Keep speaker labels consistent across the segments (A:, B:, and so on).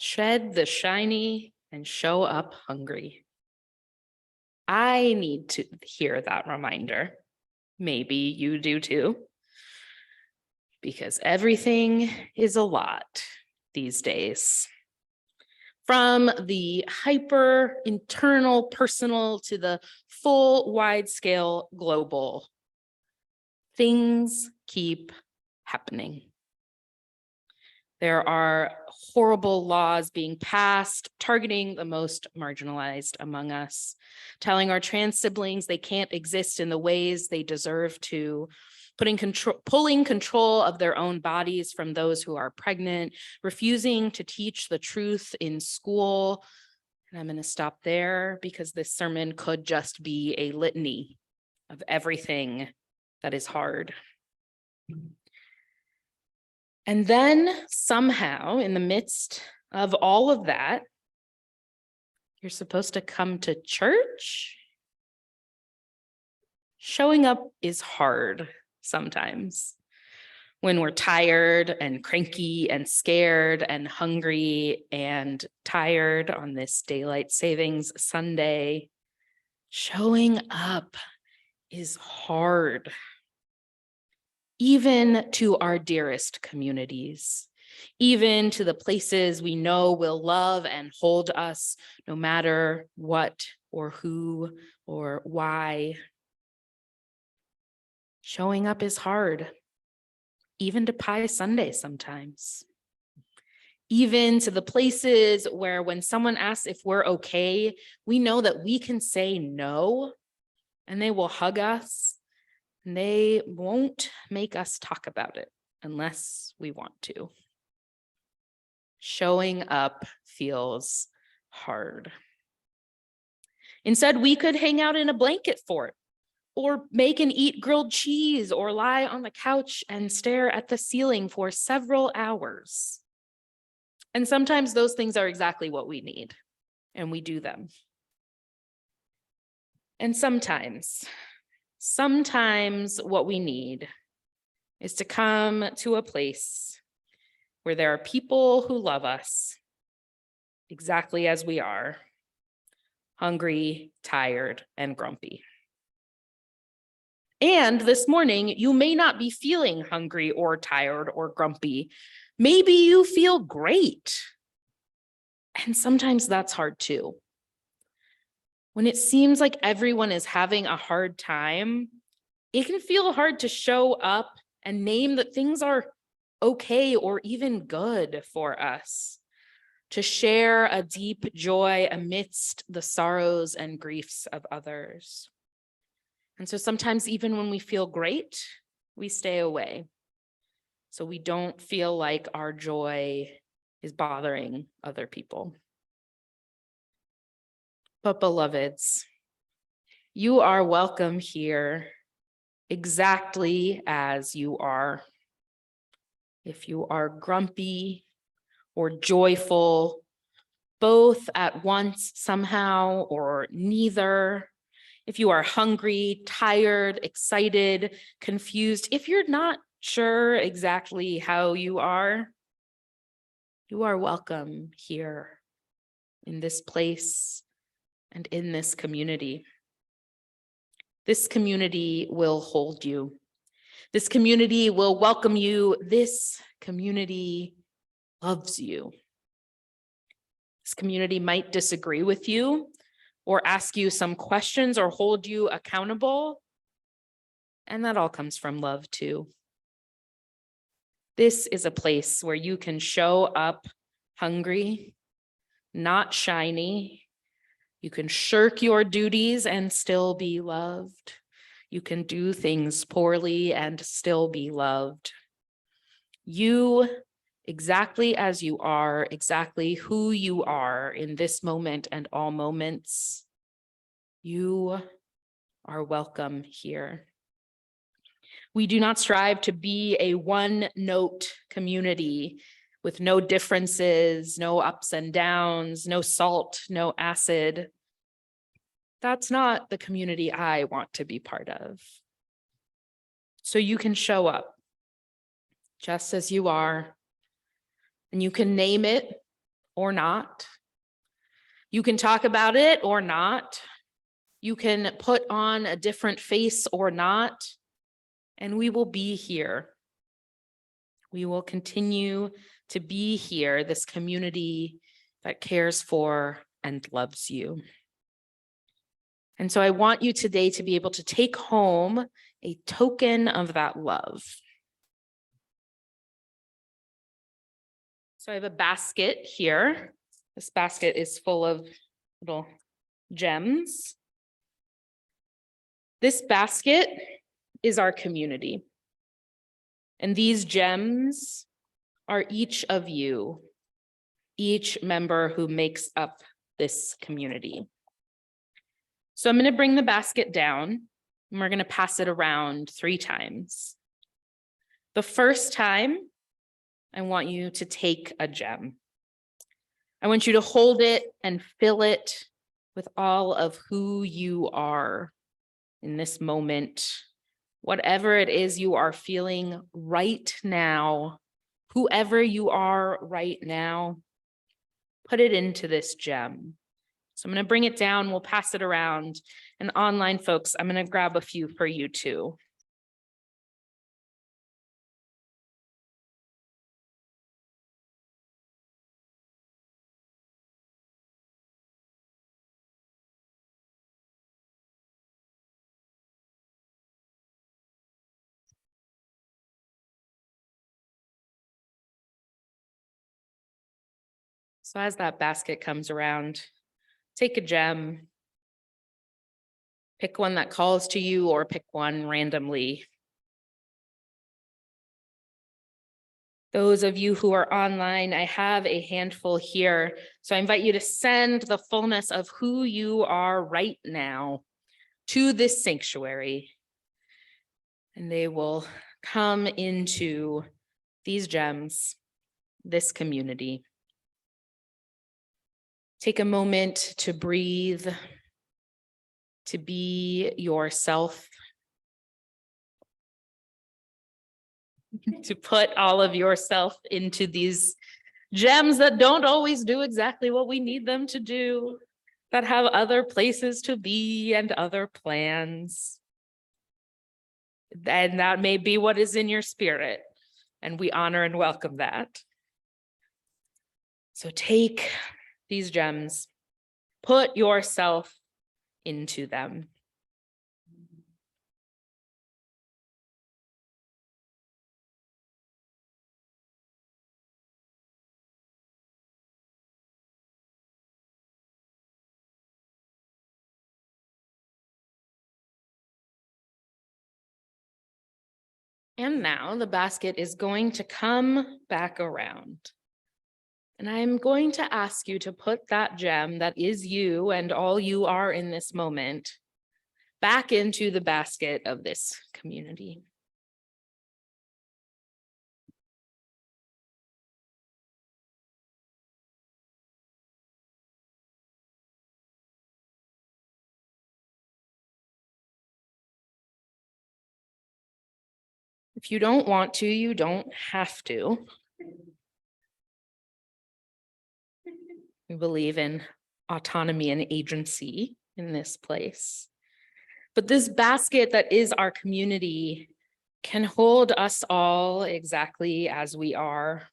A: Shed the shiny and show up hungry. I need to hear that reminder. Maybe you do too. Because everything is a lot these days. From the hyper internal personal to the full wide scale global, things keep happening. There are horrible laws being passed, targeting the most marginalized among us, telling our trans siblings they can't exist in the ways they deserve to, pulling control of their own bodies from those who are pregnant, refusing to teach the truth in school. And I'm going to stop there because this sermon could just be a litany of everything that is hard. And then somehow, in the midst of all of that, you're supposed to come to church? Showing up is hard sometimes when we're tired and cranky and scared and hungry and tired on this daylight savings Sunday. Showing up is hard. Even to our dearest communities, even to the places we know will love and hold us no matter what or who or why. Showing up is hard, even to Pie Sunday sometimes. Even to the places where when someone asks if we're okay, we know that we can say no, and they will hug us. And they won't make us talk about it unless we want to. Showing up feels hard. Instead, we could hang out in a blanket fort or make and eat grilled cheese or lie on the couch and stare at the ceiling for several hours. And sometimes those things are exactly what we need, and we do them. And sometimes what we need is to come to a place where there are people who love us exactly as we are, hungry, tired, and grumpy. And this morning, you may not be feeling hungry or tired or grumpy. Maybe you feel great. And sometimes that's hard too. When it seems like everyone is having a hard time, it can feel hard to show up and name that things are okay or even good for us, to share a deep joy amidst the sorrows and griefs of others. And so sometimes even when we feel great, we stay away, so we don't feel like our joy is bothering other people. But beloveds, you are welcome here exactly as you are. If you are grumpy or joyful, both at once somehow or neither, if you are hungry, tired, excited, confused, if you're not sure exactly how you are welcome here in this place and in this community. This community will hold you. This community will welcome you. This community loves you. This community might disagree with you or ask you some questions or hold you accountable. And that all comes from love too. This is a place where you can show up hungry, not shiny. You can shirk your duties and still be loved. You can do things poorly and still be loved. You, exactly as you are, exactly who you are in this moment and all moments, you are welcome here. We do not strive to be a one-note community with no differences, no ups and downs, no salt, no acid. That's not the community I want to be part of. So you can show up just as you are, and you can name it or not. You can talk about it or not. You can put on a different face or not, and we will be here. We will continue to be here, this community that cares for and loves you. And so I want you today to be able to take home a token of that love. So I have a basket here. This basket is full of little gems. This basket is our community. And these gems are each of you, each member who makes up this community. So I'm going to bring the basket down and we're going to pass it around 3 times. The first time, I want you to take a gem. I want you to hold it and fill it with all of who you are in this moment. Whatever it is you are feeling right now, whoever you are right now, put it into this gem. So I'm going to bring it down, we'll pass it around, and online folks, I'm going to grab a few for you too. So as that basket comes around, take a gem, pick one that calls to you or pick one randomly. Those of you who are online, I have a handful here. So I invite you to send the fullness of who you are right now to this sanctuary. And they will come into these gems, this community. Take a moment to breathe, to be yourself, to put all of yourself into these gems that don't always do exactly what we need them to do, that have other places to be and other plans. And that may be what is in your spirit, and we honor and welcome that. So take these gems, put yourself into them. And now the basket is going to come back around. And I'm going to ask you to put that gem that is you and all you are in this moment back into the basket of this community. If you don't want to, you don't have to. We believe in autonomy and agency in this place. But this basket that is our community can hold us all exactly as we are.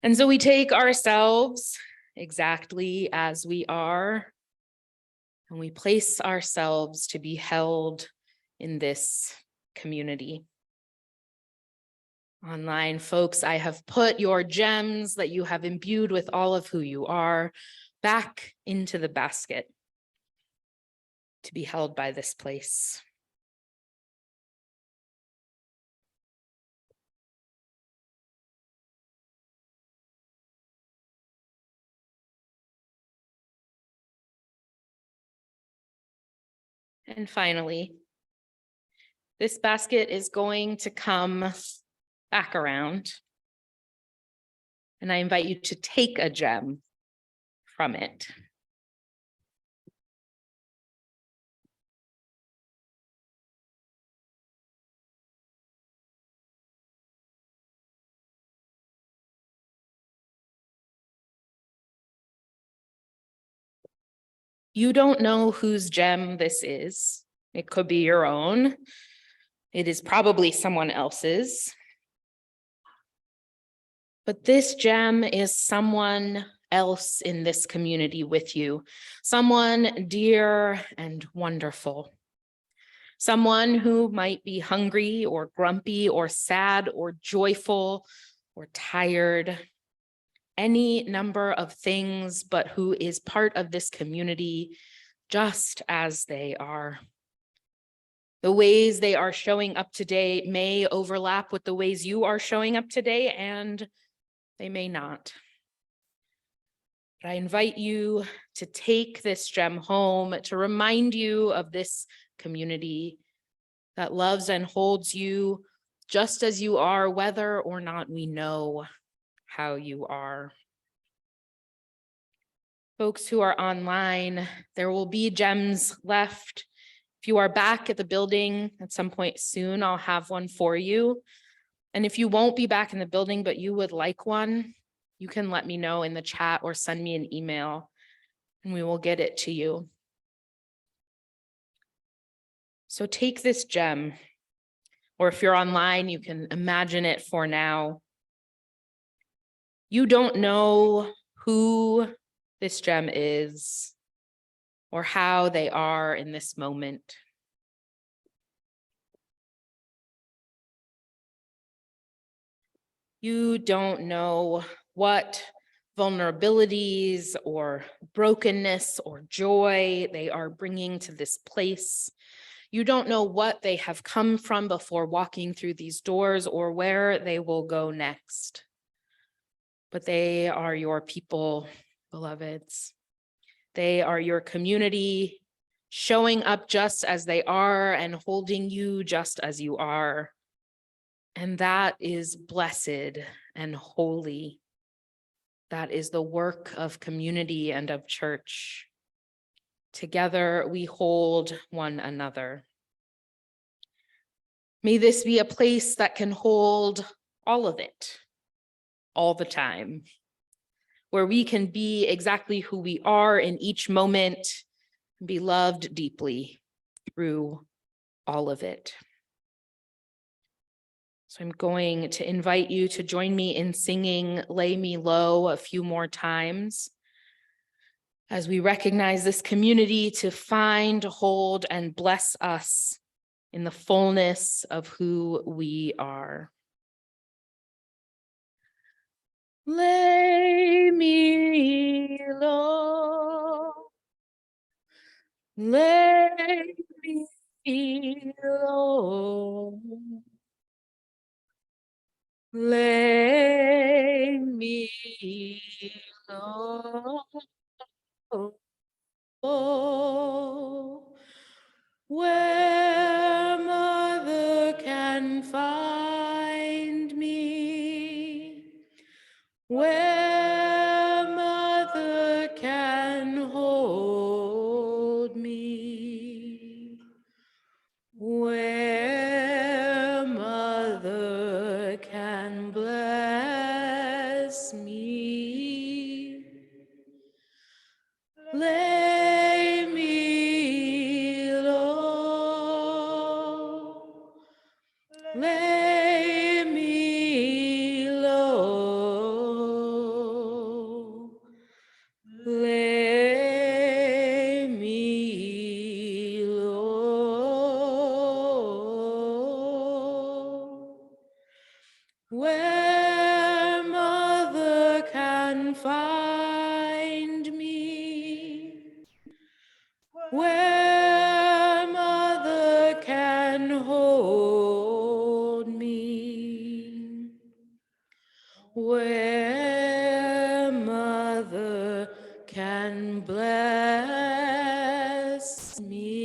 A: And so we take ourselves exactly as we are, and we place ourselves to be held in this community. Online folks, I have put your gems that you have imbued with all of who you are back into the basket to be held by this place. And finally, this basket is going to come back around, and I invite you to take a gem from it. You don't know whose gem this is. It could be your own. It is probably someone else's. But this gem is someone else in this community with you, someone dear and wonderful. Someone who might be hungry or grumpy or sad or joyful or tired, any number of things, but who is part of this community just as they are. The ways they are showing up today may overlap with the ways you are showing up today, and they may not. But I invite you to take this gem home to remind you of this community that loves and holds you just as you are, whether or not we know how you are. Folks who are online, there will be gems left. If you are back at the building at some point soon, I'll have one for you. And if you won't be back in the building, but you would like one, you can let me know in the chat or send me an email and we will get it to you. So take this gem, or if you're online, you can imagine it for now. You don't know who this gem is or how they are in this moment. You don't know what vulnerabilities or brokenness or joy they are bringing to this place. You don't know what they have come from before walking through these doors or where they will go next. But they are your people, beloveds. They are your community, showing up just as they are and holding you just as you are. And that is blessed and holy. That is the work of community and of church. Together we hold one another. May this be a place that can hold all of it, all the time, where we can be exactly who we are in each moment, and be loved deeply through all of it. So I'm going to invite you to join me in singing Lay Me Low a few more times as we recognize this community to find, hold, and bless us in the fullness of who we are. Lay me low, lay me low, lay me low, where mother can find me, where mother can hold me, where mother can bless me. Lay me low, lay me low, lay me low, where mother can find me, where mother can hold me, where mother can bless me.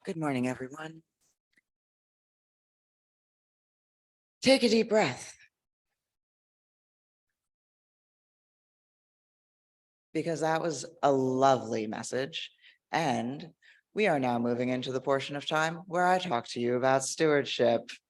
B: Good morning, everyone. Take a deep breath. Because that was a lovely message. And we are now moving into the portion of time where I talk to you about stewardship.